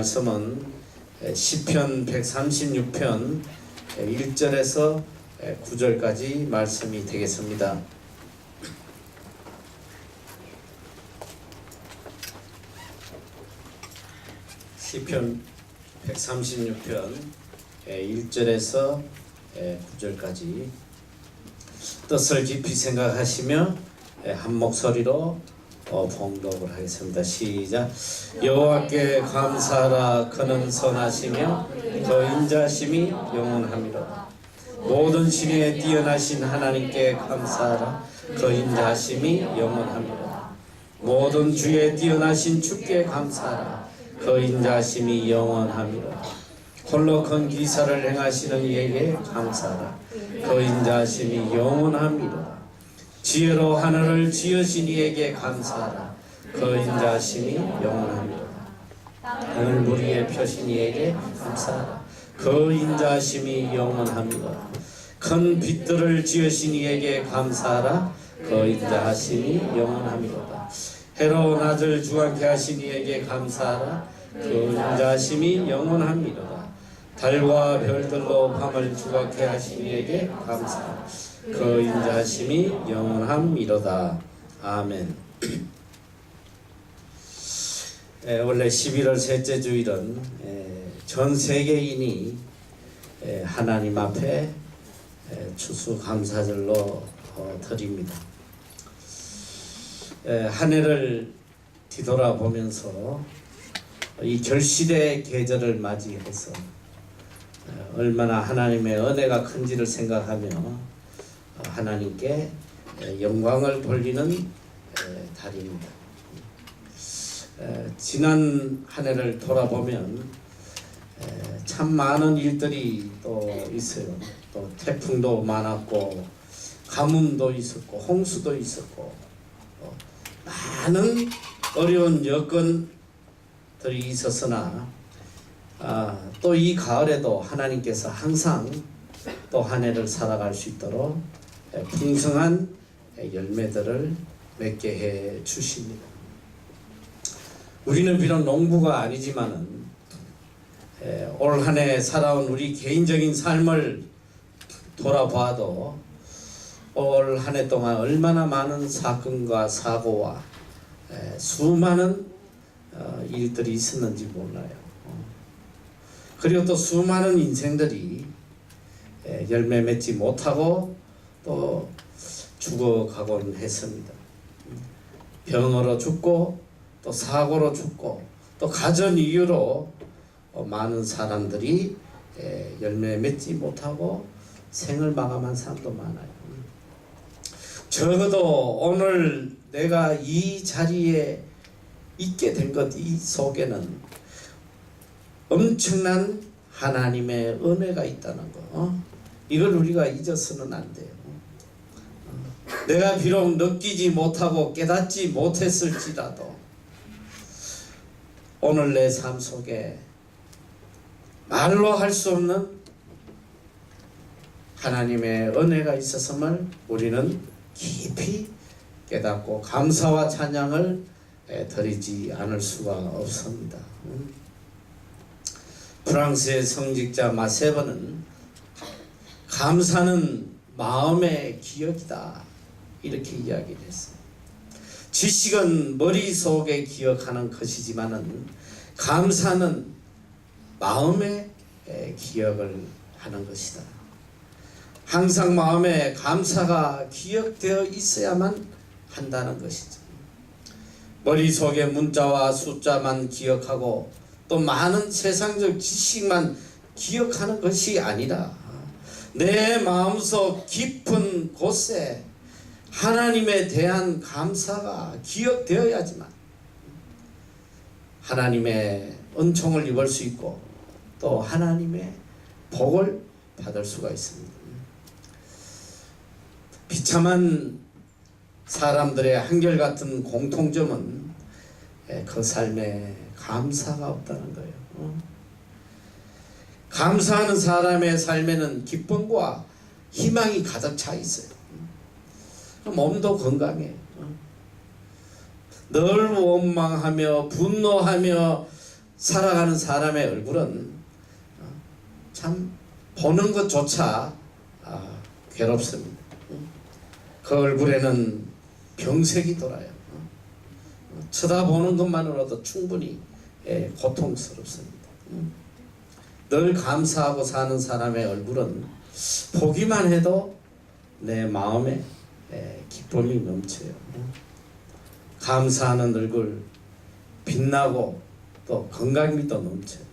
말씀은 시편 136편 1절에서 9절까지 말씀이 되겠습니다. 시편 136편 1절에서 9절까지 뜻을 깊이 생각하시며 한 목소리로 봉독을 하겠습니다. 시작. 여호와께 감사하라. 그는 선하시며 그 인자심이 영원하미로다. 모든 신에 뛰어나신 하나님께 감사하라. 그 인자심이 영원하미로다. 모든 주에 뛰어나신 주께 감사하라. 그 인자심이 영원하미로다. 홀로 큰 기사를 행하시는 이에게 감사하라. 그 인자심이 영원하미로다. 지혜로 하늘을 지으신 이에게 감사하라. 그 인자심이 영원하미로다. 땅을 물 위에 펴신 이에게 감사하라. 그 인자심이 영원하미로다. 큰 빛들을 지으신 이에게 감사하라. 그 인자심이 영원하미로다. 해로 낮을 주관케 하신 이에게 감사하라. 그 인자심이 영원합니다. 달과 별들로 밤을 주관케 하신 이에게 감사하라. 그 인자심이 영원함이로다. 아멘. 원래 11월 셋째 주일은 전 세계인이 하나님 앞에 추수감사절로 드립니다. 한 해를 뒤돌아보면서 이 결실의 계절을 맞이해서 얼마나 하나님의 은혜가 큰지를 생각하며 하나님께 영광을 돌리는 달입니다. 지난 한 해를 돌아보면 참 많은 일들이 또 있어요. 또 태풍도 많았고 가뭄도 있었고 홍수도 있었고 많은 어려운 여건들이 있었으나 또 이 가을에도 하나님께서 항상 또 한 해를 살아갈 수 있도록 풍성한 열매들을 맺게 해 주십니다. 우리는 비록 농부가 아니지만은 올 한 해 살아온 우리 개인적인 삶을 돌아봐도 올 한 해 동안 얼마나 많은 사건과 사고와 수많은 일들이 있었는지 몰라요. 그리고 또 수많은 인생들이 열매 맺지 못하고 또 죽어가곤 했습니다. 병으로 죽고 또 사고로 죽고 또 가전 이유로 많은 사람들이 열매 맺지 못하고 생을 마감한 사람도 많아요. 적어도 오늘 내가 이 자리에 있게 된 것 이 속에는 엄청난 하나님의 은혜가 있다는 거, 이걸 우리가 잊어서는 안 돼요. 내가 비록 느끼지 못하고 깨닫지 못했을지라도 오늘 내 삶 속에 말로 할 수 없는 하나님의 은혜가 있었음을 우리는 깊이 깨닫고 감사와 찬양을 드리지 않을 수가 없습니다. 프랑스의 성직자 마세버는 감사는 마음의 기억이다 이렇게 이야기를 했어요. 지식은 머릿속에 기억하는 것이지만은 감사는 마음의 기억을 하는 것이다. 항상 마음에 감사가 기억되어 있어야만 한다는 것이죠. 머릿속에 문자와 숫자만 기억하고 또 많은 세상적 지식만 기억하는 것이 아니라 내 마음속 깊은 곳에 하나님에 대한 감사가 기억되어야지만 하나님의 은총을 입을 수 있고 또 하나님의 복을 받을 수가 있습니다. 비참한 사람들의 한결같은 공통점은 그 삶에 감사가 없다는 거예요. 감사하는 사람의 삶에는 기쁨과 희망이 가득 차 있어요. 몸도 건강해. 늘 원망하며 분노하며 살아가는 사람의 얼굴은 참 보는 것조차 괴롭습니다. 그 얼굴에는 병색이 돌아요. 쳐다보는 것만으로도 충분히 고통스럽습니다. 늘 감사하고 사는 사람의 얼굴은 보기만 해도 내 마음에 기쁨이 넘쳐요. 감사하는 얼굴, 빛나고 또 건강미도 넘쳐요.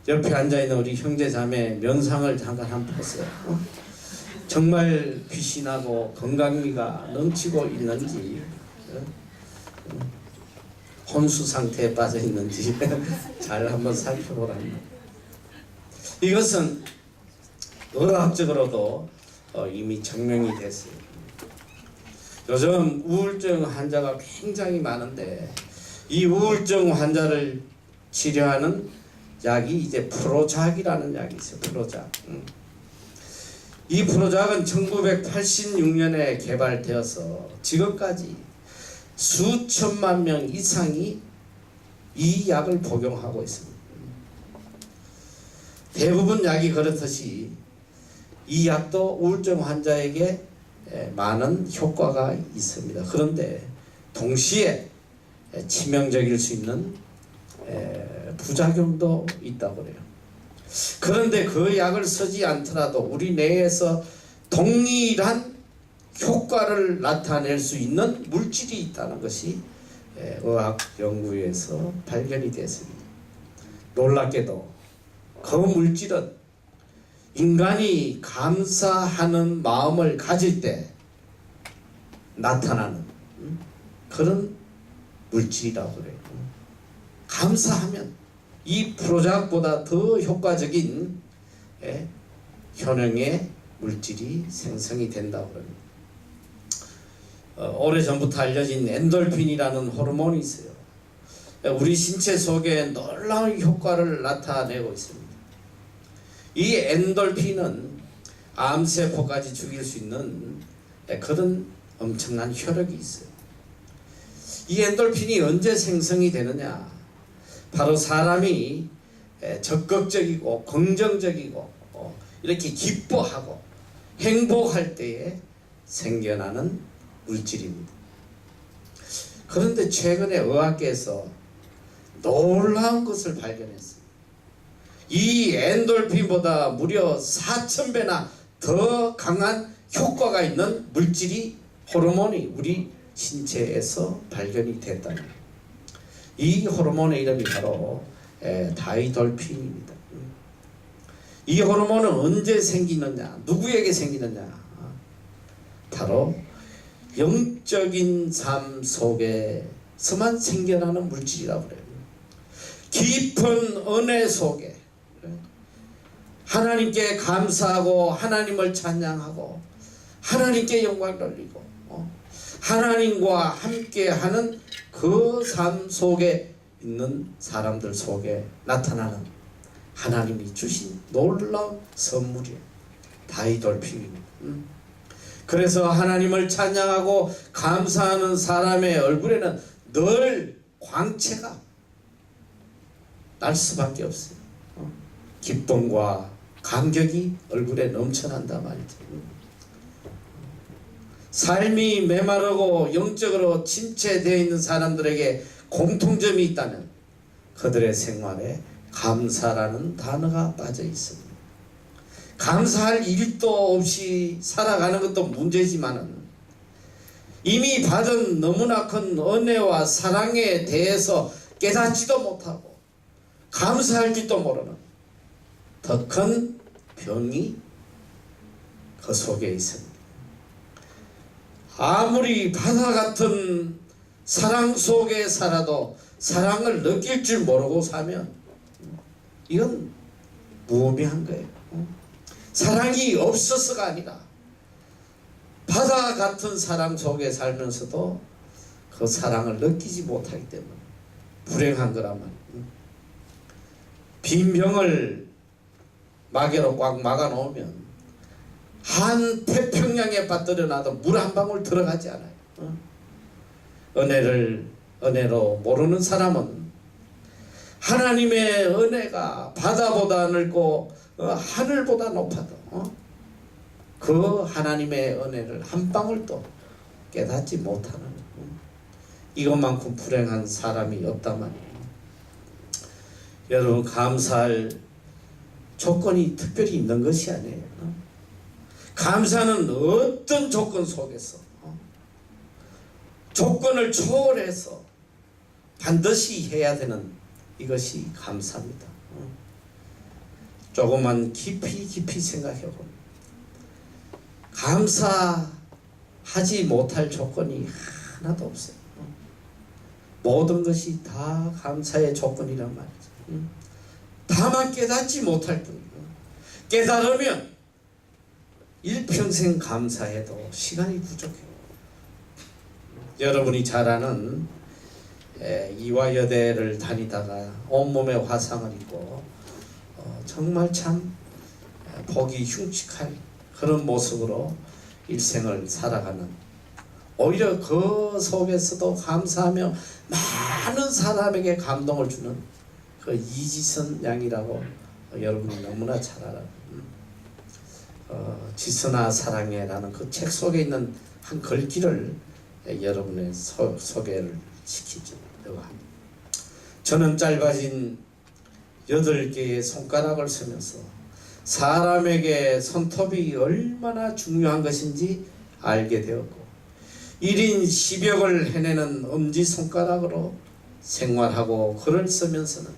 옆에 앉아있는 우리 형제 자매 면상을 잠깐 한번 보세요. 정말 빛이 나고 건강미가 넘치고 있는지, 혼수 상태에 빠져 있는지 잘 한번 살펴보랍니다. 이것은 의학적으로도 이미 증명이 됐어요. 요즘 우울증 환자가 굉장히 많은데 이 우울증 환자를 치료하는 약이 이제 프로작이라는 약이 있어요. 프로작. 이 프로작은 1986년에 개발되어서 지금까지 수천만 명 이상이 이 약을 복용하고 있습니다. 대부분 약이 그렇듯이 이 약도 우울증 환자에게 많은 효과가 있습니다. 그런데 동시에 치명적일 수 있는 부작용도 있다고 그래요. 그런데 그 약을 쓰지 않더라도 우리 뇌에서 동일한 효과를 나타낼 수 있는 물질이 있다는 것이 의학 연구에서 발견이 됐습니다. 놀랍게도 그 물질은 인간이 감사하는 마음을 가질 때 나타나는 그런 물질이라고 그래요. 감사하면 이 프로작보다 더 효과적인 효능의 물질이 생성이 된다고 합니다. 오래전부터 알려진 엔돌핀이라는 호르몬이 있어요. 우리 신체 속에 놀라운 효과를 나타내고 있습니다. 이 엔돌핀은 암세포까지 죽일 수 있는 그런 엄청난 효력이 있어요. 이 엔돌핀이 언제 생성이 되느냐? 바로 사람이 적극적이고 긍정적이고 이렇게 기뻐하고 행복할 때에 생겨나는 물질입니다. 그런데 최근에 의학계에서 놀라운 것을 발견했어요. 이 엔돌핀보다 무려 4,000배나 더 강한 효과가 있는 물질이 호르몬이 우리 신체에서 발견이 됐다는 거예요. 이 호르몬의 이름이 바로 다이돌핀입니다. 이 호르몬은 언제 생기느냐? 누구에게 생기느냐? 바로 영적인 삶 속에서만 생겨나는 물질이라고 그래요. 깊은 은혜 속에 하나님께 감사하고 하나님을 찬양하고 하나님께 영광 돌리고 하나님과 함께하는 그 삶 속에 있는 사람들 속에 나타나는 하나님이 주신 놀라운 선물이에요. 다이돌핀입니다. 그래서 하나님을 찬양하고 감사하는 사람의 얼굴에는 늘 광채가 날 수밖에 없어요. 기쁨과 감격이 얼굴에 넘쳐난다 말이죠. 삶이 메마르고 영적으로 침체되어 있는 사람들에게 공통점이 있다면 그들의 생활에 감사라는 단어가 빠져 있습니다. 감사할 일도 없이 살아가는 것도 문제지만은 이미 받은 너무나 큰 은혜와 사랑에 대해서 깨닫지도 못하고 감사할 줄도 모르는 더 큰 병이 그 속에 있습니다. 아무리 바다 같은 사랑 속에 살아도 사랑을 느낄 줄 모르고 사면 이건 무의미한 거예요. 사랑이 없어서가 아니라 바다 같은 사랑 속에 살면서도 그 사랑을 느끼지 못하기 때문에 불행한 거란 말이에요. 빈 병을 마개로 꽉 막아 놓으면 한 태평양에 빠뜨려 놔도 물 한 방울 들어가지 않아요. 은혜로 모르는 사람은 하나님의 은혜가 바다보다 넓고 하늘보다 높아도 그 하나님의 은혜를 한 방울도 깨닫지 못하는 이것만큼 불행한 사람이 없단 말이에요. 여러분, 감사할 조건이 특별히 있는 것이 아니에요. 감사는 어떤 조건 속에서 조건을 초월해서 반드시 해야 되는 이것이 감사입니다. 조금만 깊이 생각해 보면 감사하지 못할 조건이 하나도 없어요. 모든 것이 다 감사의 조건이란 말이죠. 다만 깨닫지 못할 뿐이고, 깨달으면 일평생 감사해도 시간이 부족해요. 여러분이 잘 아는 이화여대를 다니다가 온몸에 화상을 입고 정말 참 보기 흉측한 그런 모습으로 일생을 살아가는, 오히려 그 속에서도 감사하며 많은 사람에게 감동을 주는 그 이지선 양이라고 여러분이 너무나 잘 알아요. 지선아 사랑해라는 그 책 속에 있는 한 글귀를 여러분의 소개를 시키죠. 저는 짧아진 8개의 손가락을 쓰면서 사람에게 손톱이 얼마나 중요한 것인지 알게 되었고, 1인 10역을 해내는 엄지손가락으로 생활하고 글을 쓰면서는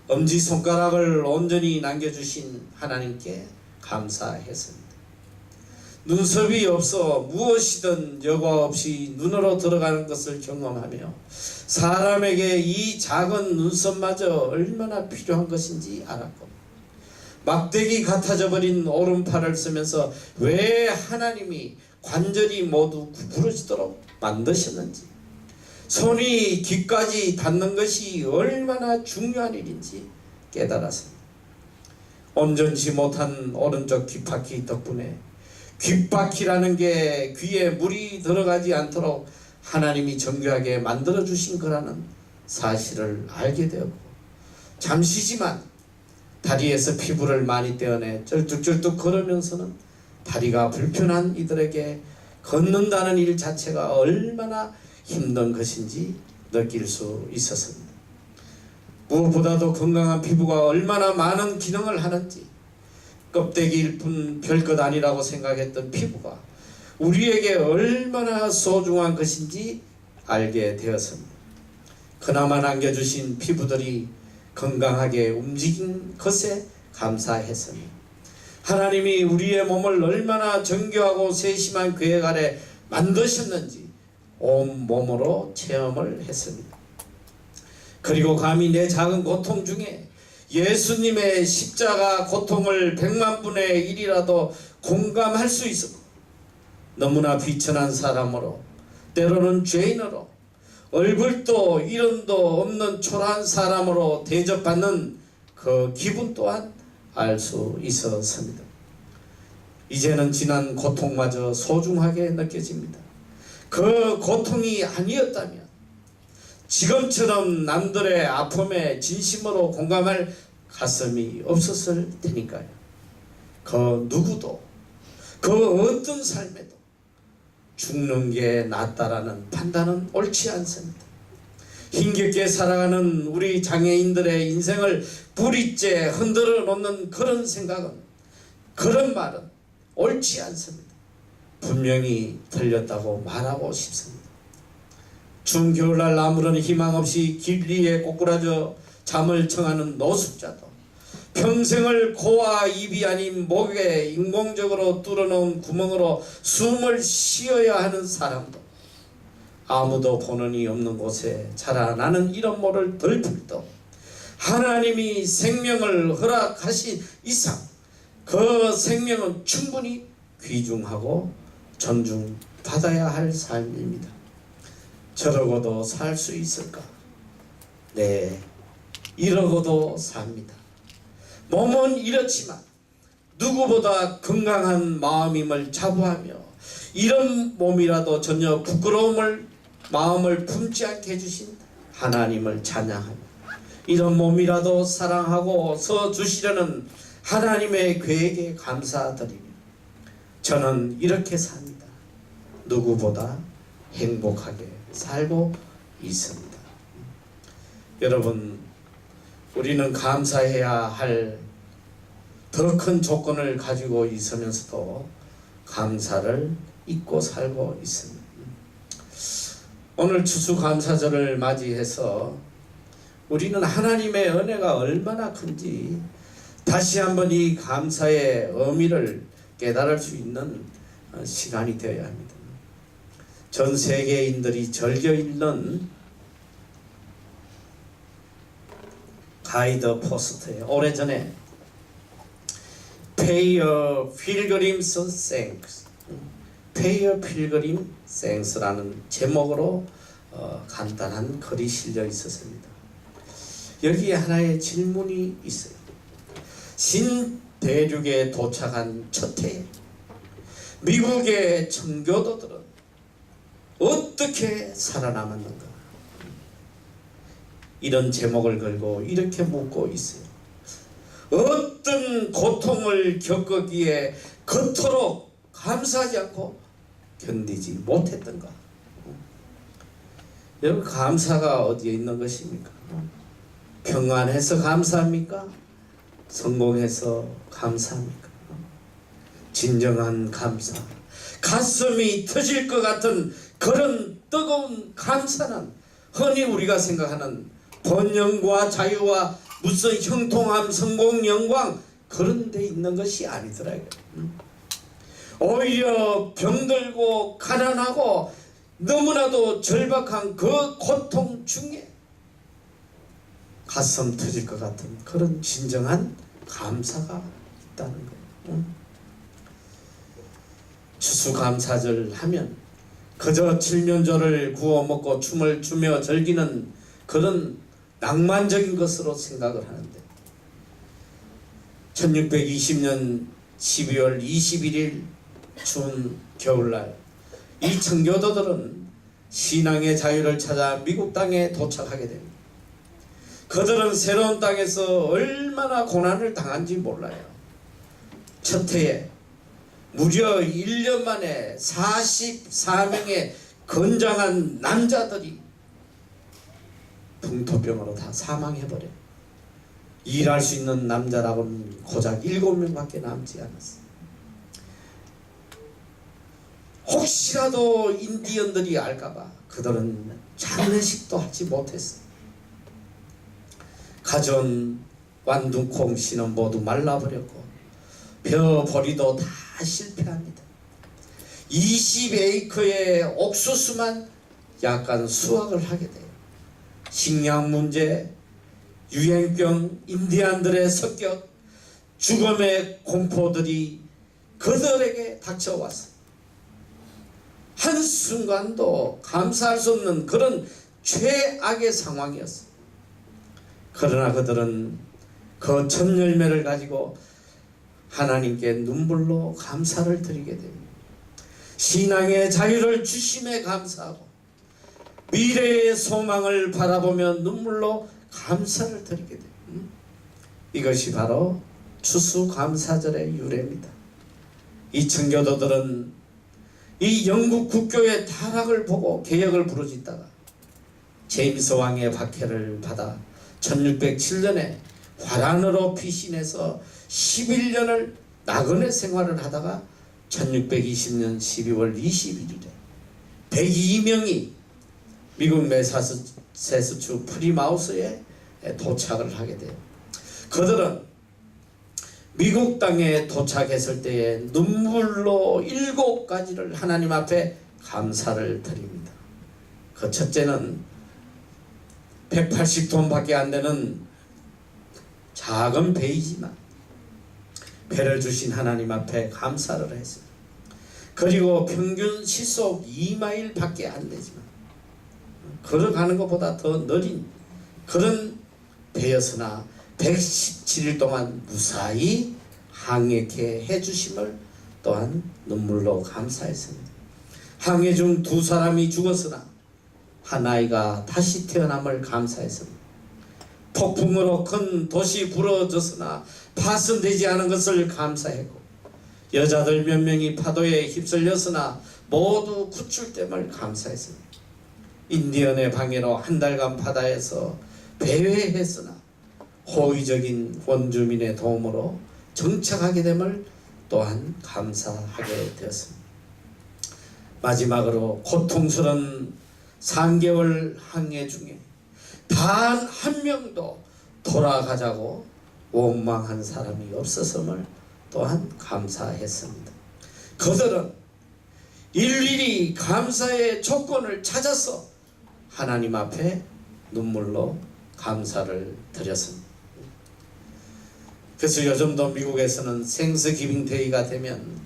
엄지손가락을 온전히 남겨주신 하나님께 감사했습니다. 눈썹이 없어 무엇이든 여과 없이 눈으로 들어가는 것을 경험하며 사람에게 이 작은 눈썹마저 얼마나 필요한 것인지 알았고, 막대기 같아져 버린 오른팔을 쓰면서 왜 하나님이 관절이 모두 구부러지도록 만드셨는지, 손이 귀까지 닿는 것이 얼마나 중요한 일인지 깨달았습니다. 온전치 못한 오른쪽 귓바퀴 덕분에 귓바퀴라는 게 귀에 물이 들어가지 않도록 하나님이 정교하게 만들어 주신 거라는 사실을 알게 되었고, 잠시지만 다리에서 피부를 많이 떼어내 쩔뚝쩔뚝 걸으면서는 다리가 불편한 이들에게 걷는다는 일 자체가 얼마나 힘든 것인지 느낄 수 있었습니다. 무엇보다도 건강한 피부가 얼마나 많은 기능을 하는지, 껍데기일 뿐 별것 아니라고 생각했던 피부가 우리에게 얼마나 소중한 것인지 알게 되었습니다. 그나마 남겨주신 피부들이 건강하게 움직인 것에 감사했습니다. 하나님이 우리의 몸을 얼마나 정교하고 세심한 계획 아래 만드셨는지 온 몸으로 체험을 했습니다. 그리고 감히 내 작은 고통 중에 예수님의 십자가 고통을 100만 분의 1이라도 공감할 수 있었고, 너무나 비천한 사람으로, 때로는 죄인으로, 얼굴도 이름도 없는 초라한 사람으로 대접받는 그 기분 또한 알 수 있었습니다. 이제는 지난 고통마저 소중하게 느껴집니다. 그 고통이 아니었다면 지금처럼 남들의 아픔에 진심으로 공감할 가슴이 없었을 테니까요. 그 누구도 그 어떤 삶에도 죽는 게 낫다라는 판단은 옳지 않습니다. 힘겹게 살아가는 우리 장애인들의 인생을 뿌리째 흔들어 놓는 그런 생각은, 그런 말은 옳지 않습니다. 분명히 틀렸다고 말하고 싶습니다. 추운 겨울날 아무런 희망 없이 길 위에 꼬꾸라져 잠을 청하는 노숙자도, 평생을 코와 입이 아닌 목에 인공적으로 뚫어놓은 구멍으로 숨을 쉬어야 하는 사람도, 아무도 보는 이 없는 곳에 자라나는 이런 모를 덜풀도 하나님이 생명을 허락하신 이상 그 생명은 충분히 귀중하고 존중받아야 할 삶입니다. 저러고도 살 수 있을까? 네, 이러고도 삽니다. 몸은 이렇지만 누구보다 건강한 마음임을 자부하며 이런 몸이라도 전혀 부끄러움을 마음을 품지 않게 해주신 하나님을 찬양하며 이런 몸이라도 사랑하고 서 주시려는 하나님의 계획에 감사드리며 저는 이렇게 삽니다. 누구보다 행복하게 살고 있습니다. 여러분, 우리는 감사해야 할 더 큰 조건을 가지고 있으면서도 감사를 잊고 살고 있습니다. 오늘 추수감사절을 맞이해서 우리는 하나님의 은혜가 얼마나 큰지 다시 한번 이 감사의 의미를 깨달을 수 있는 시간이 되어야 합니다. 전 세계인들이 즐겨 읽는 가이드 포스트에 오래전에 Pay a Pilgrim's Thanks, Pay a Pilgrim's Thanks라는 제목으로 간단한 글이 실려 있었습니다. 여기에 하나의 질문이 있어요. 신대륙에 도착한 첫 해에 미국의 청교도들은 어떻게 살아남았는가? 이런 제목을 걸고 이렇게 묻고 있어요. 어떤 고통을 겪었기에 그토록 감사하지 않고 견디지 못했던가? 여러분, 감사가 어디에 있는 것입니까? 평안해서 감사합니까? 성공해서 감사합니까? 진정한 감사, 가슴이 터질 것 같은 그런 뜨거운 감사는 흔히 우리가 생각하는 번영과 자유와 무슨 형통함, 성공, 영광 그런 데 있는 것이 아니더라고요. 오히려 병들고 가난하고 너무나도 절박한 그 고통 중에 가슴 터질 것 같은 그런 진정한 감사가 있다는 거예요. 추수감사절 하면 그저 칠면조를 구워 먹고 춤을 추며 즐기는 그런 낭만적인 것으로 생각을 하는데 1620년 12월 21일 추운 겨울날 이 청교도들은 신앙의 자유를 찾아 미국 땅에 도착하게 됩니다. 그들은 새로운 땅에서 얼마나 고난을 당한지 몰라요. 첫 해에 무려 1년 만에 44명의 건장한 남자들이 풍토병으로 다 사망해버려요. 일할 수 있는 남자라고는 고작 7명밖에 남지 않았어요. 혹시라도 인디언들이 알까봐 그들은 장례식도 하지 못했어요. 가져온 완두콩 씨는 모두 말라버렸고 벼보리도 다 실패합니다. 20에이커의 옥수수만 약간 수확을 하게 돼요. 식량 문제, 유행병, 인디안들의 습격, 죽음의 공포들이 그들에게 닥쳐왔어요. 한순간도 감사할 수 없는 그런 최악의 상황이었어요. 그러나 그들은 그 첫 열매를 가지고 하나님께 눈물로 감사를 드리게 됩니다. 신앙의 자유를 주심에 감사하고 미래의 소망을 바라보며 눈물로 감사를 드리게 됩니다. 이것이 바로 추수감사절의 유래입니다. 이 청교도들은 이 영국 국교의 타락을 보고 개혁을 부르짖다가 제임스 왕의 박해를 받아 1607년에 화란으로 피신해서 11년을 나그네 생활을 하다가 1620년 12월 21일에 102명이 미국 매사추세츠 프리마우스에 도착을 하게 돼요. 그들은 미국 땅에 도착했을 때에 눈물로 7가지를 하나님 앞에 감사를 드립니다. 그 첫째는 180톤밖에 안 되는 작은 배이지만 배를 주신 하나님 앞에 감사를 했습니다. 그리고 평균 시속 2마일 밖에 안 되지만 걸어가는 것보다 더 느린 그런 배였으나 117일 동안 무사히 항해케 해주심을 또한 눈물로 감사했습니다. 항해 중 2사람이 죽었으나 한 아이가 다시 태어남을 감사했습니다. 폭풍으로 큰 도시 부러졌으나 파손되지 않은 것을 감사했고, 여자들 몇 명이 파도에 휩쓸렸으나 모두 구출됨을 감사했습니다. 인디언의 방해로 한 달간 바다에서 배회했으나 호의적인 원주민의 도움으로 정착하게 됨을 또한 감사하게 되었습니다. 마지막으로 고통스러운 3개월 항해 중에 단 한 명도 돌아가자고 원망한 사람이 없었음을 또한 감사했습니다. 그들은 일일이 감사의 조건을 찾아서 하나님 앞에 눈물로 감사를 드렸습니다. 그래서 요즘도 미국에서는 생스기빙 데이가 되면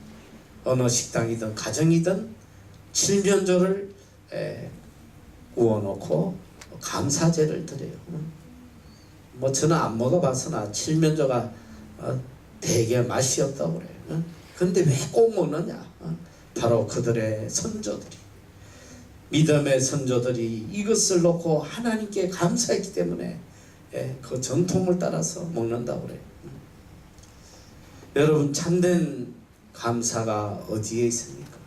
어느 식당이든 가정이든 칠면조를 구워놓고 감사제를 드려요. 뭐 저는 안 먹어봤으나 칠면조가 되게 맛이 없다고 그래요. 근데 왜 꼭 먹느냐? 바로 그들의 선조들이, 믿음의 선조들이 이것을 놓고 하나님께 감사했기 때문에 그 전통을 따라서 먹는다고 그래요. 여러분, 참된 감사가 어디에 있습니까?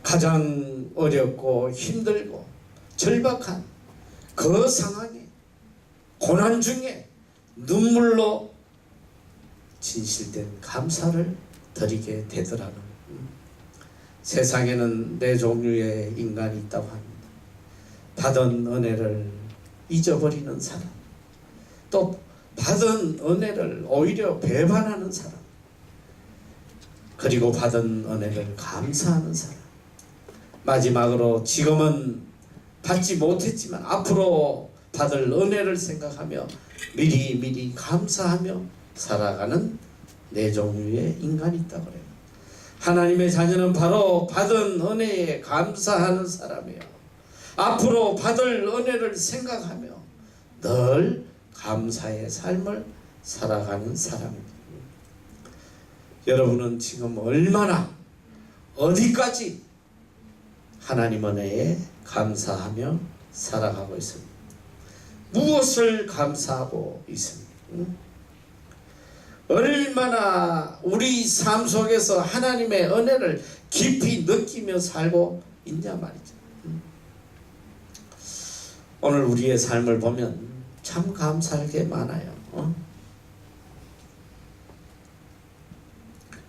가장 어렵고 힘들고 절박한 그 상황에, 고난 중에 눈물로 진실된 감사를 드리게 되더라는, 세상에는 네 종류의 인간이 있다고 합니다. 받은 은혜를 잊어버리는 사람, 또 받은 은혜를 오히려 배반하는 사람, 그리고 받은 은혜를 감사하는 사람, 마지막으로 지금은 받지 못했지만 앞으로 받을 은혜를 생각하며 미리 감사하며 살아가는 네 종류의 인간이 있다고 그래요. 하나님의 자녀는 바로 받은 은혜에 감사하는 사람이에요. 앞으로 받을 은혜를 생각하며 늘 감사의 삶을 살아가는 사람입니다. 여러분은 지금 얼마나, 어디까지 하나님 은혜에 감사하며 살아가고 있습니다. 무엇을 감사하고 있습니까? 얼마나 우리 삶 속에서 하나님의 은혜를 깊이 느끼며 살고 있냐 말이죠. 오늘 우리의 삶을 보면 참 감사할 게 많아요.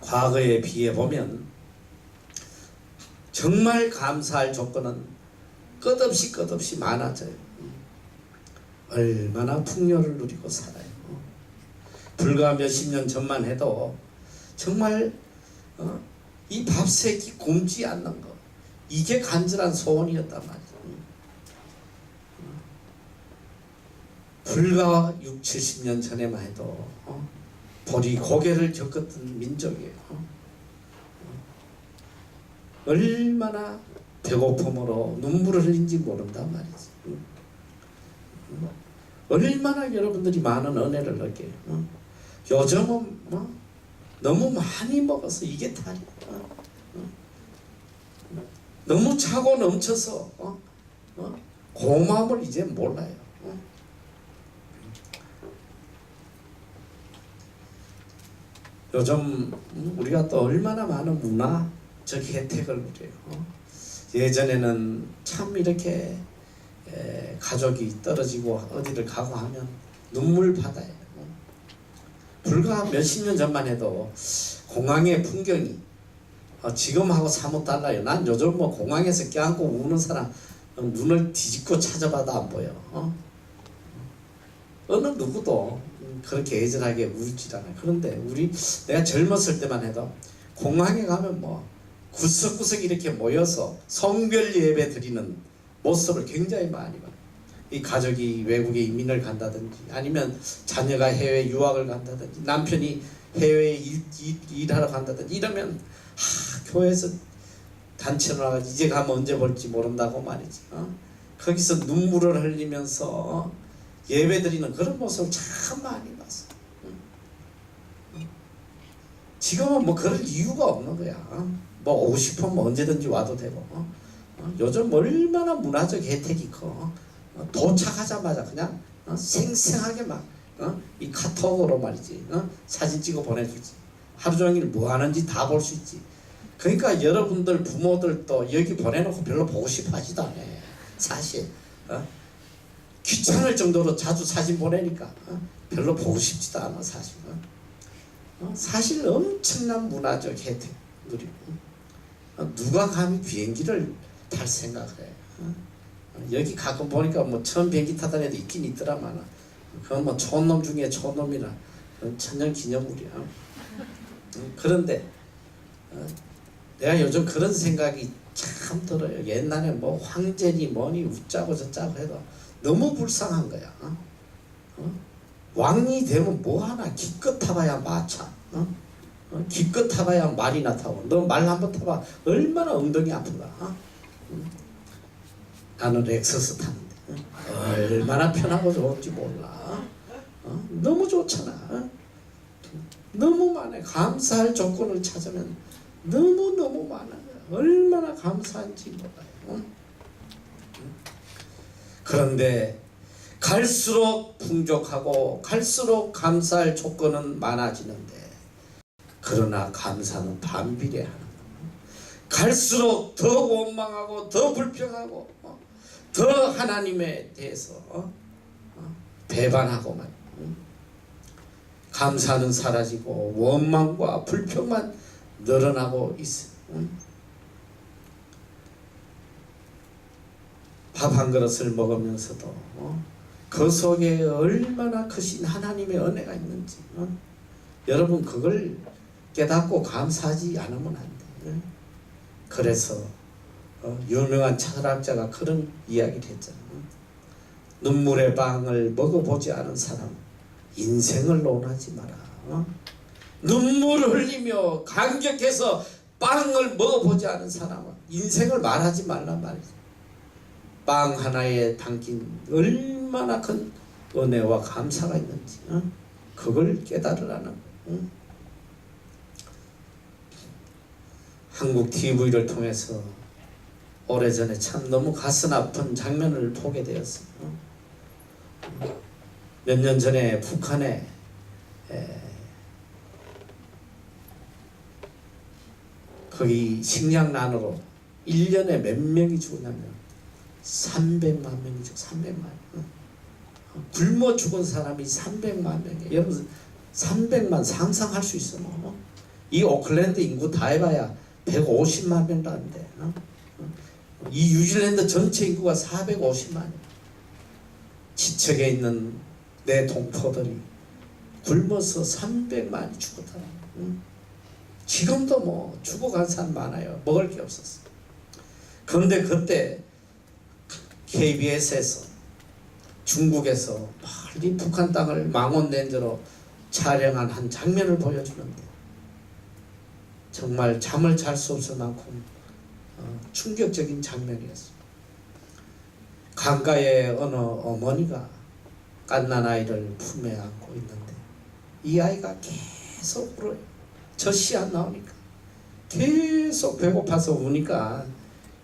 과거에 비해 보면 정말 감사할 조건은 끝없이 많아져요. 얼마나 풍요를 누리고 살아요. 불과 몇십 년 전만 해도 정말 이 밥새끼 굶지 않는 거, 이게 간절한 소원이었단 말이죠. 불과 6, 70년 전에만 해도 보리 고개를 겪었던 민족이에요. 얼마나 배고픔으로 눈물을 흘린지 모른단 말이지. 얼마나 여러분들이 많은 은혜를 느껴요. 요즘은 너무 많이 먹어서 이게 탈이야. 너무 차고 넘쳐서 고마움을 이제 몰라요. 요즘 우리가 또 얼마나 많은 문화적 혜택을 누려요. 예전에는 참 이렇게 가족이 떨어지고 어디를 가고 하면 눈물 바다예요. 불과 몇십 년 전만 해도 공항의 풍경이 지금하고 사뭇 달라요. 난 요즘 뭐 공항에서 껴안고 우는 사람 눈을 뒤집고 찾아봐도 안 보여. 어느 누구도 그렇게 애절하게 울질 않아요. 그런데 내가 젊었을 때만 해도 공항에 가면 뭐 구석구석 이렇게 모여서 성별 예배 드리는 모습을 굉장히 많이 봐요. 이 가족이 외국에 이민을 간다든지, 아니면 자녀가 해외 유학을 간다든지, 남편이 해외에 일하러 간다든지 이러면 교회에서 단체로 나가서 이제 가면 언제 볼지 모른다고 말이지. 거기서 눈물을 흘리면서 예배드리는 그런 모습을 참 많이 봤어. 지금은 뭐 그럴 이유가 없는 거야. 뭐 오고 싶으면 언제든지 와도 되고. 요즘 얼마나 문화적 혜택이 커. 도착하자마자 그냥 생생하게 막 이 카톡으로 말이지 사진 찍어 보내주지. 하루 종일 뭐 하는지 다 볼 수 있지. 그러니까 여러분들 부모들도 여기 보내놓고 별로 보고 싶어 하지도 않아. 사실 귀찮을 정도로 자주 사진 보내니까 별로 보고 싶지도 않아. 사실 사실 엄청난 문화적 혜택 누리고 누가 감히 비행기를 탈 생각을 해. 여기 가끔 보니까 뭐 처음 비행기 타던 애도 있긴 있더라만 그건 뭐 촌놈 중에 촌놈이나 천년기념물이야. 그런데 내가 요즘 그런 생각이 참 들어요. 옛날에 뭐 황제니 뭐니 웃자고 저짜고 해도 너무 불쌍한 거야. 왕이 되면 뭐하나 기껏 타봐야 마차, 기껏 타봐야 말이나 타고. 너 말 한번 타봐 얼마나 엉덩이 아픈가. 나는 렉서스 타는데 얼마나 편하고 좋은지 몰라. 너무 좋잖아. 너무 많아. 감사할 조건을 찾으면 너무 많아. 얼마나 감사한지 몰라요. 그런데 갈수록 풍족하고 갈수록 감사할 조건은 많아지는데 그러나 감사는 반비례하는 거야. 갈수록 더 원망하고 더 불평하고 더 하나님에 대해서 배반하고만 감사는 사라지고 원망과 불평만 늘어나고 있어. 밥 한 그릇을 먹으면서도 그 속에 얼마나 크신 하나님의 은혜가 있는지 여러분 그걸 깨닫고 감사하지 않으면 안 돼. 그래서 유명한 철학자가 그런 이야기를 했잖아. 눈물의 빵을 먹어보지 않은 사람 인생을 논하지 마라. 눈물을 흘리며 감격해서 빵을 먹어보지 않은 사람은 인생을 말하지 말란 말이지. 빵 하나에 담긴 얼마나 큰 은혜와 감사가 있는지 그걸 깨달으라는 거야. 한국 TV를 통해서 오래전에 참 너무 가슴 아픈 장면을 보게 되었어요. 몇 년 전에 북한에 거기 식량난으로 1년에 몇 명이 죽었냐면 300만 명이 죽어. 300만. 굶어 죽은 사람이 300만 명이에요. 여러분 300만 상상할 수 있어 뭐. 이 오클랜드 인구 다 해봐야 150만 명이라는데 이 뉴질랜드 전체 인구가 450만이야. 지척에 있는 내 동포들이 굶어서 300만이 죽었다. 지금도 뭐 죽어간 사람 많아요. 먹을 게 없었어. 그런데 그때 KBS에서 중국에서 멀리 북한 땅을 망원렌즈로 촬영한 한 장면을 보여주는데 정말 잠을 잘 수 없을 만큼 충격적인 장면이었습니다. 강가에 어느 어머니가 갓난 아이를 품에 안고 있는데 이 아이가 계속 울어요. 젖이 안 나오니까 계속 배고파서 우니까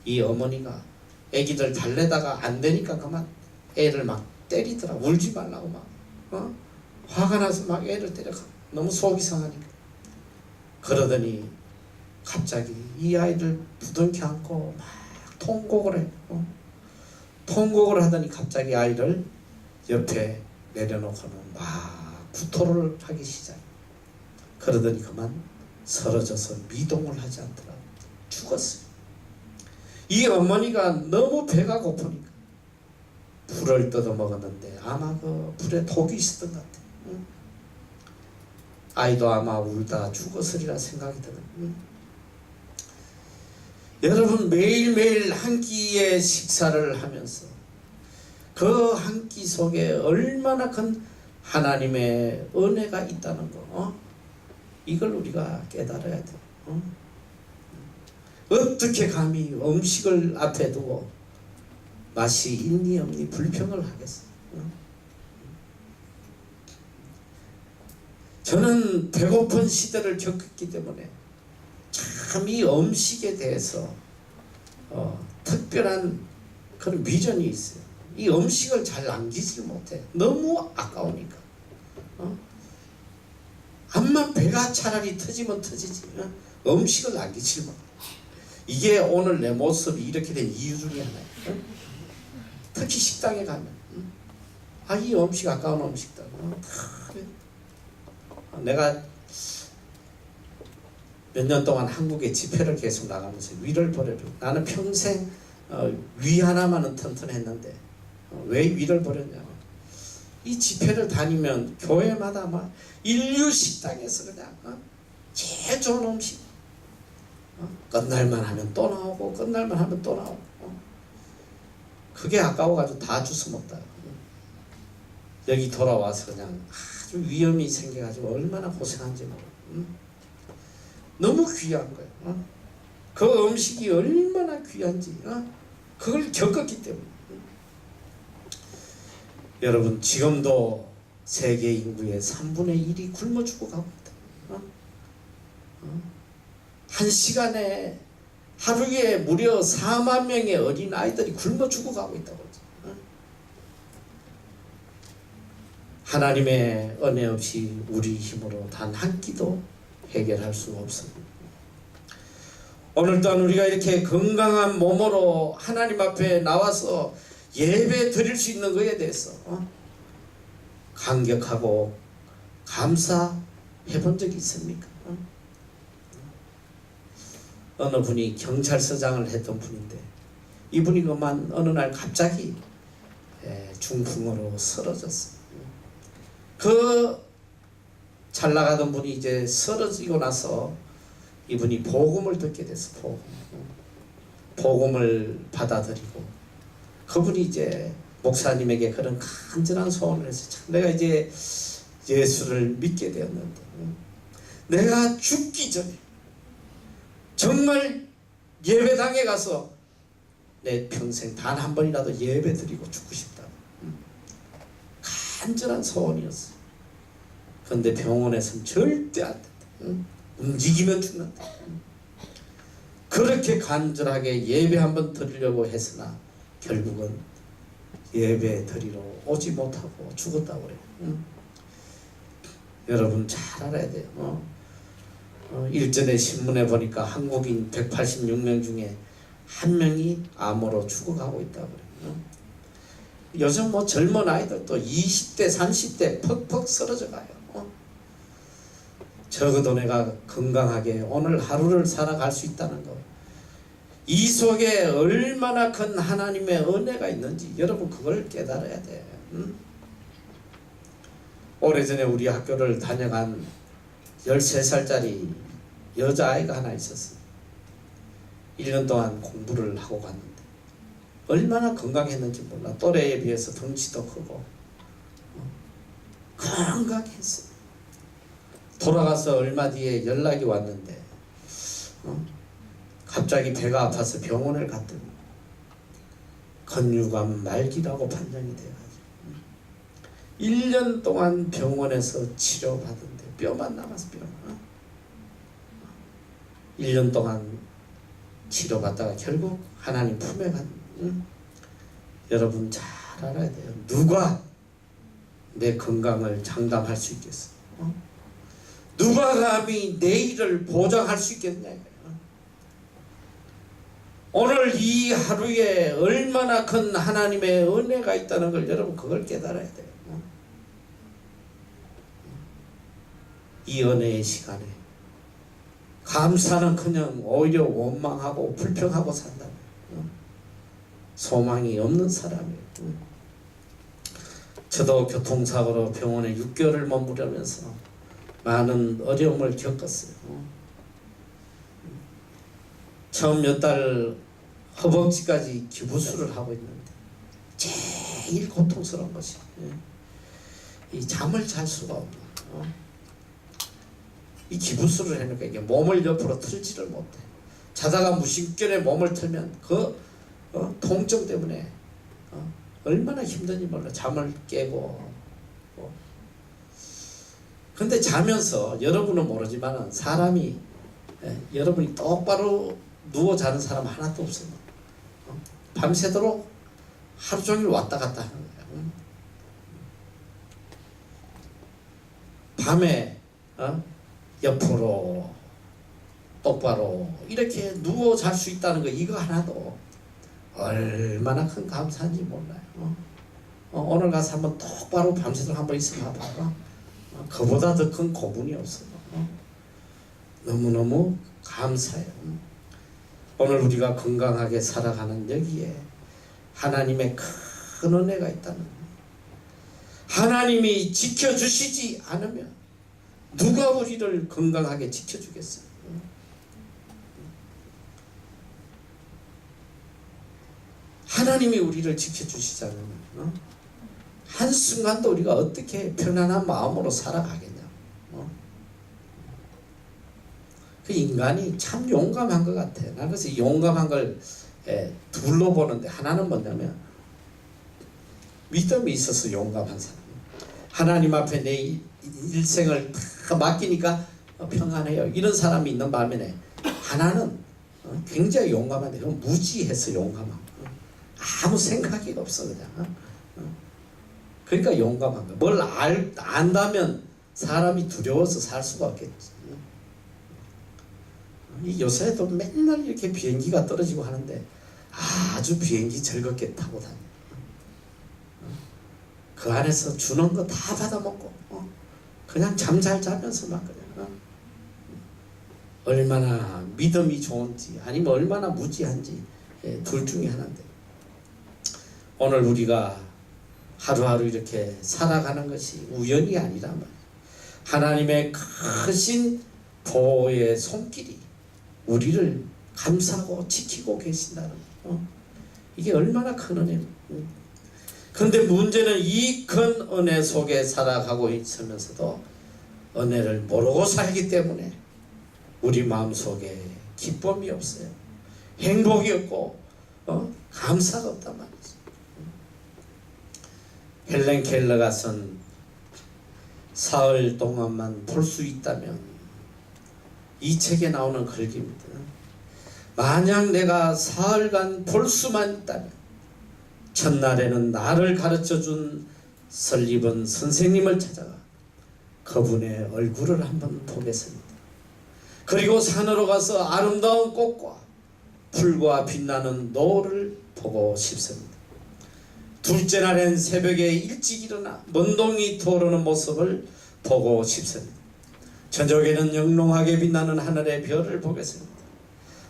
이 어머니가 애기들 달래다가 안 되니까 그만 애를 막 때리더라. 울지 말라고 막 화가 나서 막 애를 때려. 너무 속이 상하니까. 그러더니 갑자기 이 아이를 부둥켜 안고 막 통곡을 해. 통곡을 하더니 갑자기 아이를 옆에 내려놓고는 막 구토를 하기 시작해. 그러더니 그만 쓰러져서 미동을 하지 않더라고. 죽었어요. 이 어머니가 너무 배가 고프니까 불을 뜯어 먹었는데 아마 그 불에 독이 있었던 것 같아. 아이도 아마 울다 죽었으리라 생각이 드는. 여러분 매일매일 한 끼의 식사를 하면서 그 한 끼 속에 얼마나 큰 하나님의 은혜가 있다는 거 이걸 우리가 깨달아야 돼. 어떻게 감히 음식을 앞에 두고 맛이 있니 없니 불평을 하겠어. 저는 배고픈 시대를 겪었기 때문에 참 이 음식에 대해서 특별한 그런 비전이 있어요. 이 음식을 잘 남기질 못해. 너무 아까우니까. 암만 배가 차라리 터지면 터지지. 음식을 남기질 못해. 이게 오늘 내 모습이 이렇게 된 이유 중에 하나예요. 특히 식당에 가면 이 음식 아까운 음식다. 내가 몇 년 동안 한국에 집회를 계속 나가면서 위를 버려요. 나는 평생 위 하나만은 튼튼했는데 왜 위를 버렸냐. 이 집회를 다니면 교회마다 막 인류 식당에서 그냥 제일 좋은 음식 끝날만 하면 또 나오고 끝날만 하면 또 나오고 그게 아까워가지고 다 주워 먹다. 여기 돌아와서 그냥 아주 위험이 생겨가지고 얼마나 고생한지 모르고 너무 귀한 거예요. 그 음식이 얼마나 귀한지 그걸 겪었기 때문에. 여러분 지금도 세계 인구의 3분의 1이 굶어 죽어가고 있다. 한 시간에 하루에 무려 4만 명의 어린 아이들이 굶어 죽어가고 있다고 그러죠. 하나님의 은혜 없이 우리 힘으로 단 한 끼도 해결할 수 없습니다. 오늘 또한 우리가 이렇게 건강한 몸으로 하나님 앞에 나와서 예배 드릴 수 있는 것에 대해서 감격하고 감사해 본 적이 있습니까? 어느 분이 경찰서장을 했던 분인데 이분이 그만 어느 날 갑자기 중풍으로 쓰러졌어요. 그 잘 나가던 분이 이제 쓰러지고 나서 이분이 복음을 듣게 됐어. 복음을 받아들이고 그분이 이제 목사님에게 그런 간절한 소원을 했어요. 참 내가 이제 예수를 믿게 되었는데 내가 죽기 전에 정말 예배당에 가서 내 평생 단 한 번이라도 예배 드리고 죽고 싶다. 간절한 소원이었어요. 그런데 병원에서는 절대 안 된다. 움직이면 죽는다. 그렇게 간절하게 예배 한번 드리려고 했으나 결국은 예배 드리러 오지 못하고 죽었다고 그래요. 여러분 잘 알아야 돼요. 일전에 신문에 보니까 한국인 186명 중에 한 명이 암으로 죽어가고 있다고 그래요. 요즘 뭐 젊은 아이들도 20대 30대 퍽퍽 쓰러져 가요. 적어도 내가 건강하게 오늘 하루를 살아갈 수 있다는 것, 이 속에 얼마나 큰 하나님의 은혜가 있는지 여러분 그걸 깨달아야 돼. 오래전에 우리 학교를 다녀간 13살짜리 여자아이가 하나 있었어요. 1년 동안 공부를 하고 갔는데 얼마나 건강했는지 몰라. 또래에 비해서 덩치도 크고 건강했어요. 돌아가서 얼마 뒤에 연락이 왔는데 갑자기 배가 아파서 병원을 갔더니 건유관 말기라고 판정이 돼가지고 1년 동안 병원에서 치료받은데 뼈만 남았어. 뼈. 1년 동안 치료받다가 결국 하나님 품에 간. 여러분 잘 알아야 돼요. 누가 내 건강을 장담할 수 있겠어? 누가 감히 내일을 보장할 수 있겠냐. 오늘 이 하루에 얼마나 큰 하나님의 은혜가 있다는 걸 여러분 그걸 깨달아야 돼요. 이 은혜의 시간에 감사는커녕 오히려 원망하고 불평하고 산다면 소망이 없는 사람이에요. 저도 교통사고로 병원에 6개월을 머무르면서 많은 어려움을 겪었어요. 처음 몇 달 허벅지까지 기부술을 하고 있는데 제일 고통스러운 것이 이 잠을 잘 수가 없나. 이 기부술을 해놓으니까 이게 몸을 옆으로 틀지를 못해. 자다가 무심결에 몸을 틀면 그 통증 때문에 얼마나 힘든지 몰라. 잠을 깨고. 근데 자면서 여러분은 모르지만 사람이 여러분이 똑바로 누워 자는 사람 하나도 없어요. 밤새도록 하루 종일 왔다 갔다 하는 거야. 밤에 옆으로 똑바로 이렇게 누워 잘 수 있다는 거, 이거 하나도 얼마나 큰 감사인지 몰라요. 오늘 가서 한번 똑바로 밤새도록 한번 있어 봐봐. 그보다 더 큰 고분이 없어. 너무너무 감사해요. 오늘 우리가 건강하게 살아가는 여기에 하나님의 큰 은혜가 있다는 거예요. 하나님이 지켜주시지 않으면 누가 우리를 건강하게 지켜주겠어요? 하나님이 우리를 지켜주시지 않으면 한순간도 우리가 어떻게 편안한 마음으로 살아가겠냐. 그 인간이 참 용감한 것 같아. 나 그래서 용감한 걸 둘러보는데, 하나는 뭐냐면 믿음이 있어서 용감한 사람. 하나님 앞에 내 일생을 다 맡기니까 평안해요. 이런 사람이 있는 반면에 하나는 굉장히 용감한데 그건 무지해서 용감한 거야. 아무 생각이 없어 그냥. 그러니까 용감한 거야. 뭘 안다면 사람이 두려워서 살 수가 없겠지. 요새도 맨날 이렇게 비행기가 떨어지고 하는데 아주 비행기 즐겁게 타고 다녀. 그 안에서 주는 거 다 받아먹고 그냥 잠 잘 자면서 막 그냥 얼마나 믿음이 좋은지 아니면 얼마나 무지한지 둘 중에 하나인데, 오늘 우리가 하루하루 이렇게 살아가는 것이 우연이 아니란 말이에요. 하나님의 크신 보호의 손길이 우리를 감싸고 지키고 계신다는 거예요. 이게 얼마나 큰 은혜입니까? 그런데 문제는 이 큰 은혜 속에 살아가고 있으면서도 은혜를 모르고 살기 때문에 우리 마음속에 기쁨이 없어요. 행복이 없고 감사가 없단 말이죠. 헬렌 켈러가 쓴 사흘 동안만 볼 수 있다면, 이 책에 나오는 글귀입니다. 만약 내가 사흘간 볼 수만 있다면 첫날에는 나를 가르쳐준 설립은 선생님을 찾아가 그분의 얼굴을 한번 보겠습니다. 그리고 산으로 가서 아름다운 꽃과 풀과 빛나는 노을을 보고 싶습니다. 둘째 날엔 새벽에 일찍 일어나 먼동이 떠오르는 모습을 보고 싶습니다. 저녁에는 영롱하게 빛나는 하늘의 별을 보겠습니다.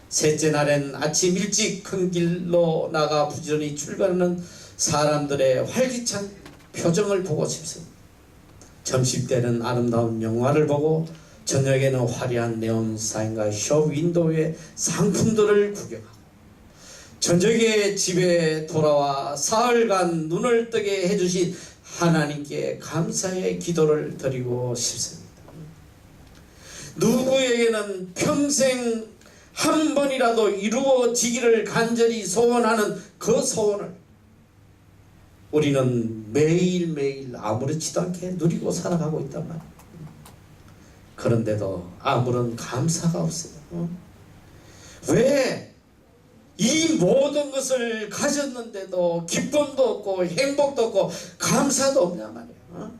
셋째 날엔 아침 일찍 큰 길로 나가 부지런히 출발하는 사람들의 활기찬 표정을 보고 싶습니다. 점심때는 아름다운 영화를 보고 저녁에는 화려한 네온사인과 쇼 윈도우의 상품들을 구경하고 저녁에 집에 돌아와 사흘간 눈을 뜨게 해주신 하나님께 감사의 기도를 드리고 싶습니다. 누구에게는 평생 한 번이라도 이루어지기를 간절히 소원하는 그 소원을 우리는 매일매일 아무렇지도 않게 누리고 살아가고 있단 말이에요. 그런데도 아무런 감사가 없어요. 왜 이 모든 것을 가졌는데도 기쁨도 없고 행복도 없고 감사도 없냐 말이에요.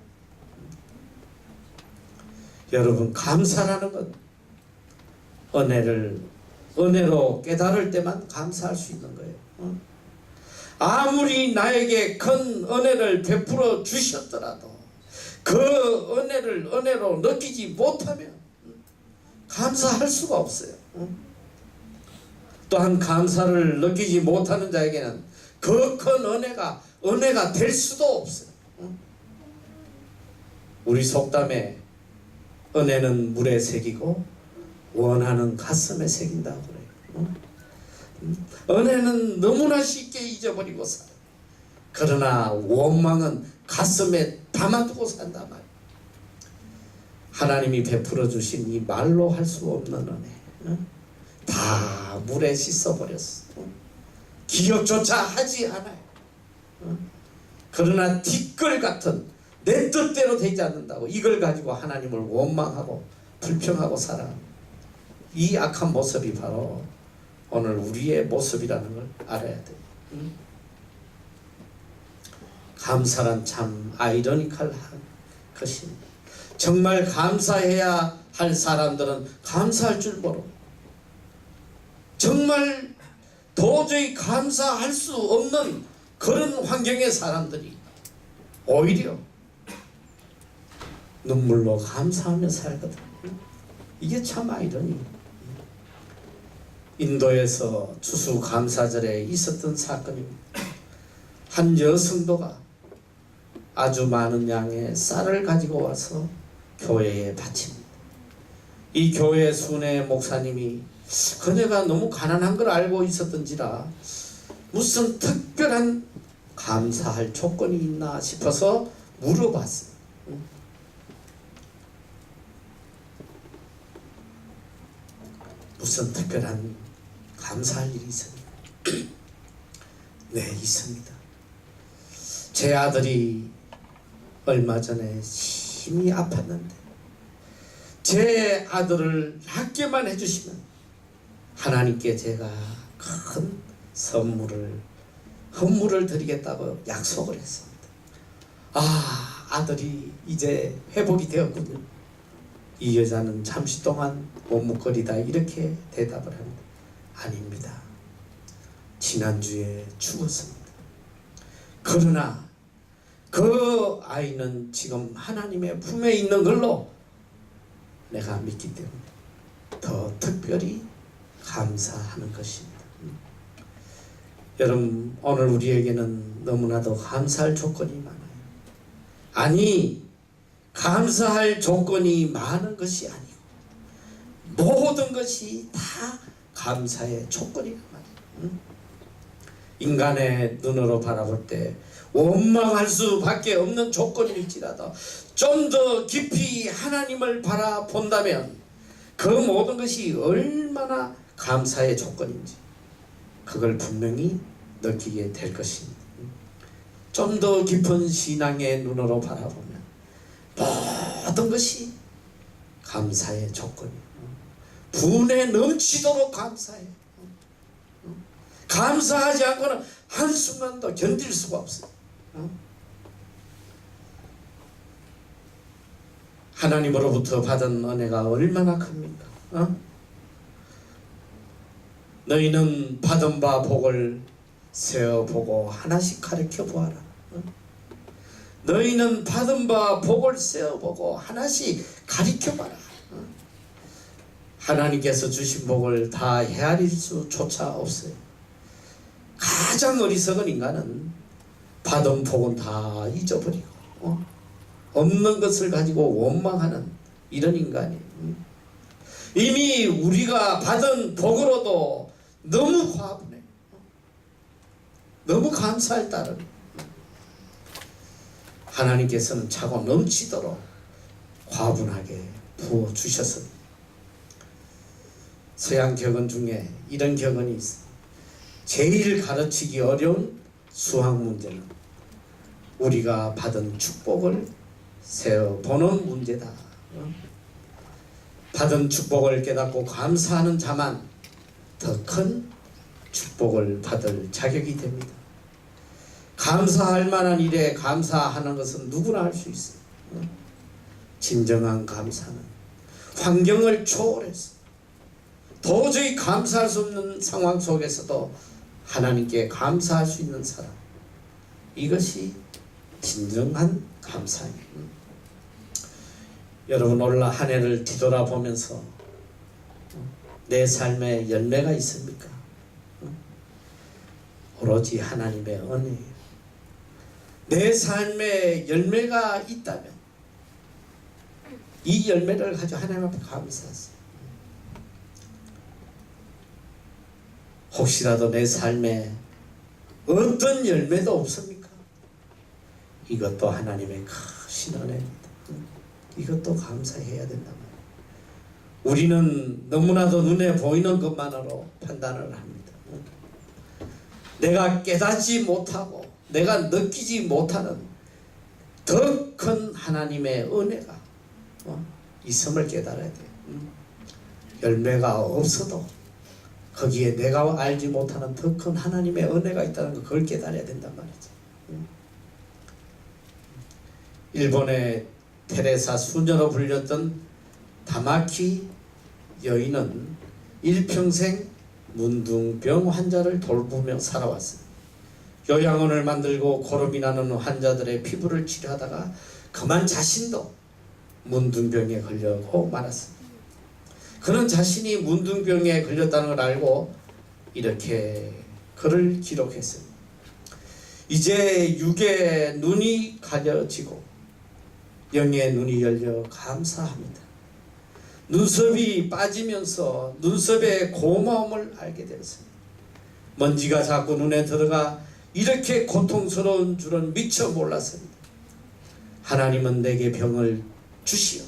여러분, 감사라는 건 은혜로 깨달을 때만 감사할 수 있는 거예요. 아무리 나에게 큰 은혜를 베풀어 주셨더라도 그 은혜를 은혜로 느끼지 못하면 감사할 수가 없어요. 또한 감사를 느끼지 못하는 자에게는 그 큰 은혜가 될 수도 없어요. 우리 속담에 은혜는 물에 새기고 원하는 가슴에 새긴다고 그래요. 은혜는 너무나 쉽게 잊어버리고 살아요. 그러나 원망은 가슴에 담아두고 산단 말이에요. 하나님이 베풀어 주신 이 말로 할 수 없는 은혜, 다 물에 씻어버렸어. 기억조차 하지 않아요. 그러나 뒷글 같은 내 뜻대로 되지 않는다고 이걸 가지고 하나님을 원망하고 불평하고 살아. 이 악한 모습이 바로 오늘 우리의 모습이라는 걸 알아야 돼요. 감사란 참 아이러니컬한 것입니다. 정말 감사해야 할 사람들은 감사할 줄 모르고, 정말 도저히 감사할 수 없는 그런 환경의 사람들이 오히려 눈물로 감사하며 살거든. 이게 참 아이러니해요. 인도에서 추수감사절에 있었던 사건입니다. 한 여성도가 아주 많은 양의 쌀을 가지고 와서 교회에 바칩니다. 이 교회 순회 목사님이 그녀가 너무 가난한 걸 알고 있었던지라 무슨 특별한 감사할 조건이 있나 싶어서 물어봤어요. 무슨 특별한 감사할 일이 있습니까? 네, 있습니다. 제 아들이 얼마 전에 심히 아팠는데 제 아들을 낫게만 해주시면 하나님께 제가 큰 헌물을 드리겠다고 약속을 했습니다. 아들이 이제 회복이 되었군요. 이 여자는 잠시 동안 머뭇거리다 이렇게 대답을 합니다. 아닙니다. 지난주에 죽었습니다. 그러나 그 아이는 지금 하나님의 품에 있는 걸로 내가 믿기 때문에 더 특별히 감사하는 것입니다. 여러분, 오늘 우리에게는 너무나도 감사할 조건이 많아요. 아니, 감사할 조건이 많은 것이 아니고 모든 것이 다 감사의 조건이란 말이에요. 인간의 눈으로 바라볼 때 원망할 수밖에 없는 조건일지라도 좀 더 깊이 하나님을 바라본다면 그 모든 것이 얼마나 감사의 조건인지 그걸 분명히 느끼게 될 것입니다. 좀 더 깊은 신앙의 눈으로 바라보면 모든 것이 감사의 조건이에요. 분에 넘치도록 감사해요. 감사하지 않고는 한순간도 견딜 수가 없어요. 하나님으로부터 받은 은혜가 얼마나 큽니까? 너희는 받은 바 복을 세어보고 하나씩 가르쳐 보아라. 너희는 받은 바 복을 세어보고 하나씩 가르쳐봐라. 하나님께서 주신 복을 다 헤아릴 수조차 없어요. 가장 어리석은 인간은 받은 복은 다 잊어버리고 없는 것을 가지고 원망하는 이런 인간이에요. 이미 우리가 받은 복으로도 너무 과분해. 너무 감사할 따름. 하나님께서는 차고 넘치도록 과분하게 부어주셨습니다. 서양 격언 중에 이런 격언이 있어요. 제일 가르치기 어려운 수학 문제는 우리가 받은 축복을 세어보는 문제다. 받은 축복을 깨닫고 감사하는 자만 더 큰 축복을 받을 자격이 됩니다. 감사할 만한 일에 감사하는 것은 누구나 할 수 있어요. 진정한 감사는 환경을 초월해서 도저히 감사할 수 없는 상황 속에서도 하나님께 감사할 수 있는 사람, 이것이 진정한 감사입니다. 여러분, 올 한 해를 뒤돌아보면서 내 삶에 열매가 있습니까? 오로지 하나님의 은혜예요. 내 삶에 열매가 있다면 이 열매를 가지고 하나님 앞에 감사하세요. 혹시라도 내 삶에 어떤 열매도 없습니까? 이것도 하나님의 크신 은혜입니다. 이것도 감사해야 된단 말이에요. 우리는 너무나도 눈에 보이는 것만으로 판단을 합니다. 내가 깨닫지 못하고 내가 느끼지 못하는 더 큰 하나님의 은혜가 있음을 깨달아야 돼요. 열매가 없어도 거기에 내가 알지 못하는 더 큰 하나님의 은혜가 있다는 거, 그걸 깨달아야 된단 말이죠. 일본의 테레사 수녀로 불렸던 다마키 여인은 일평생 문둥병 환자를 돌보며 살아왔습니다. 요양원을 만들고 고름이 나는 환자들의 피부를 치료하다가 그만 자신도 문둥병에 걸려고 말았습니다. 그는 자신이 문둥병에 걸렸다는 걸 알고 이렇게 글을 기록했습니다. 이제 육의 눈이 가려지고 영의 눈이 열려 감사합니다. 눈썹이 빠지면서 눈썹의 고마움을 알게 되었습니다. 먼지가 자꾸 눈에 들어가 이렇게 고통스러운 줄은 미처 몰랐습니다. 하나님은 내게 병을 주시어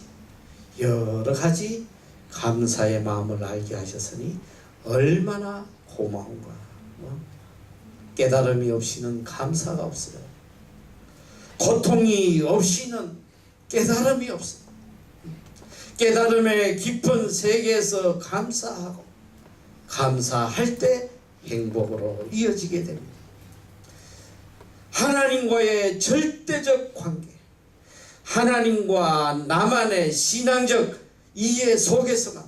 여러 가지 감사의 마음을 알게 하셨으니 얼마나 고마운가. 깨달음이 없이는 감사가 없어요. 고통이 없이는 깨달음이 없어요. 깨달음의 깊은 세계에서 감사하고 감사할 때 행복으로 이어지게 됩니다. 하나님과의 절대적 관계, 하나님과 나만의 신앙적 이해 속에서만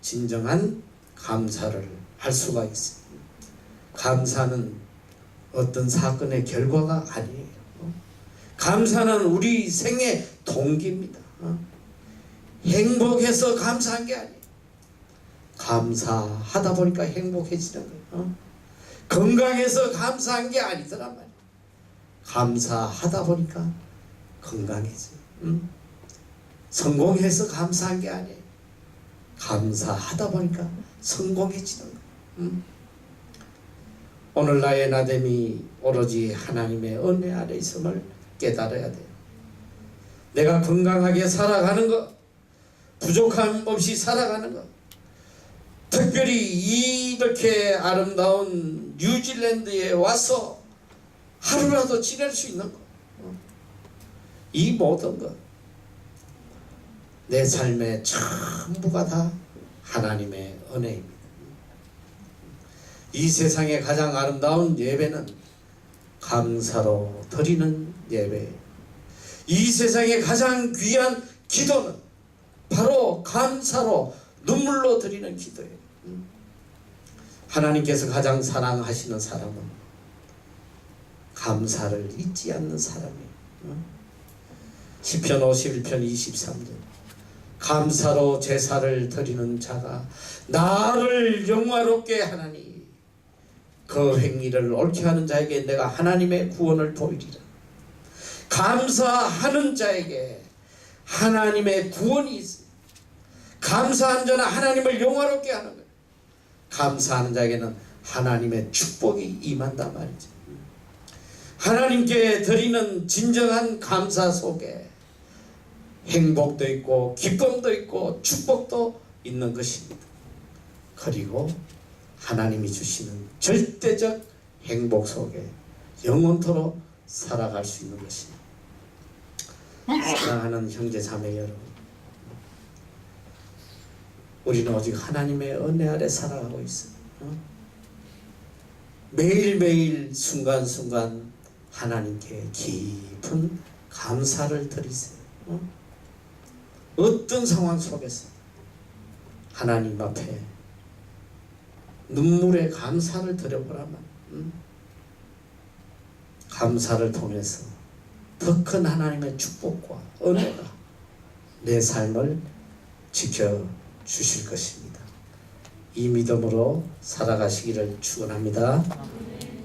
진정한 감사를 할 수가 있습니다. 감사는 어떤 사건의 결과가 아니에요. 감사는 우리 생의 동기입니다. 행복해서 감사한 게 아니에요. 감사하다 보니까 행복해지는 거예요. 건강해서 감사한 게 아니더란 말이에요. 감사하다 보니까 건강해져요. 성공해서 감사한 게 아니에요. 감사하다 보니까 성공해지는 거예요. 오늘 나의 나됨이 오로지 하나님의 은혜 아래 있음을 깨달아야 돼요. 내가 건강하게 살아가는 것, 부족함 없이 살아가는 것, 특별히 이렇게 아름다운 뉴질랜드에 와서 하루라도 지낼 수 있는 것, 이 모든 것, 내 삶의 전부가 다 하나님의 은혜입니다. 이 세상의 가장 아름다운 예배는 감사로 드리는 예배예요. 이 세상의 가장 귀한 기도는 바로 감사로 눈물로 드리는 기도예요. 하나님께서 가장 사랑하시는 사람은 감사를 잊지 않는 사람이에요. 시편 51편 23절 감사로 제사를 드리는 자가 나를 영화롭게 하나니 그 행위를 옳게 하는 자에게 내가 하나님의 구원을 보이리라. 감사하는 자에게 하나님의 구원이 있습니다. 감사한 자는 하나님을 영화롭게 하는 거예요. 감사하는 자에게는 하나님의 축복이 임한단 말이죠. 하나님께 드리는 진정한 감사 속에 행복도 있고 기쁨도 있고 축복도 있는 것입니다. 그리고 하나님이 주시는 절대적 행복 속에 영원토록 살아갈 수 있는 것입니다. 사랑하는 형제 자매 여러분, 우리는 오직 하나님의 은혜 아래 살아가고 있어요. 매일매일 순간순간 하나님께 깊은 감사를 드리세요. 어떤 상황 속에서 하나님 앞에 눈물의 감사를 드려보라면 감사를 통해서 더 큰 하나님의 축복과 은혜가 내 삶을 지켜주실 것입니다. 이 믿음으로 살아가시기를 축원합니다.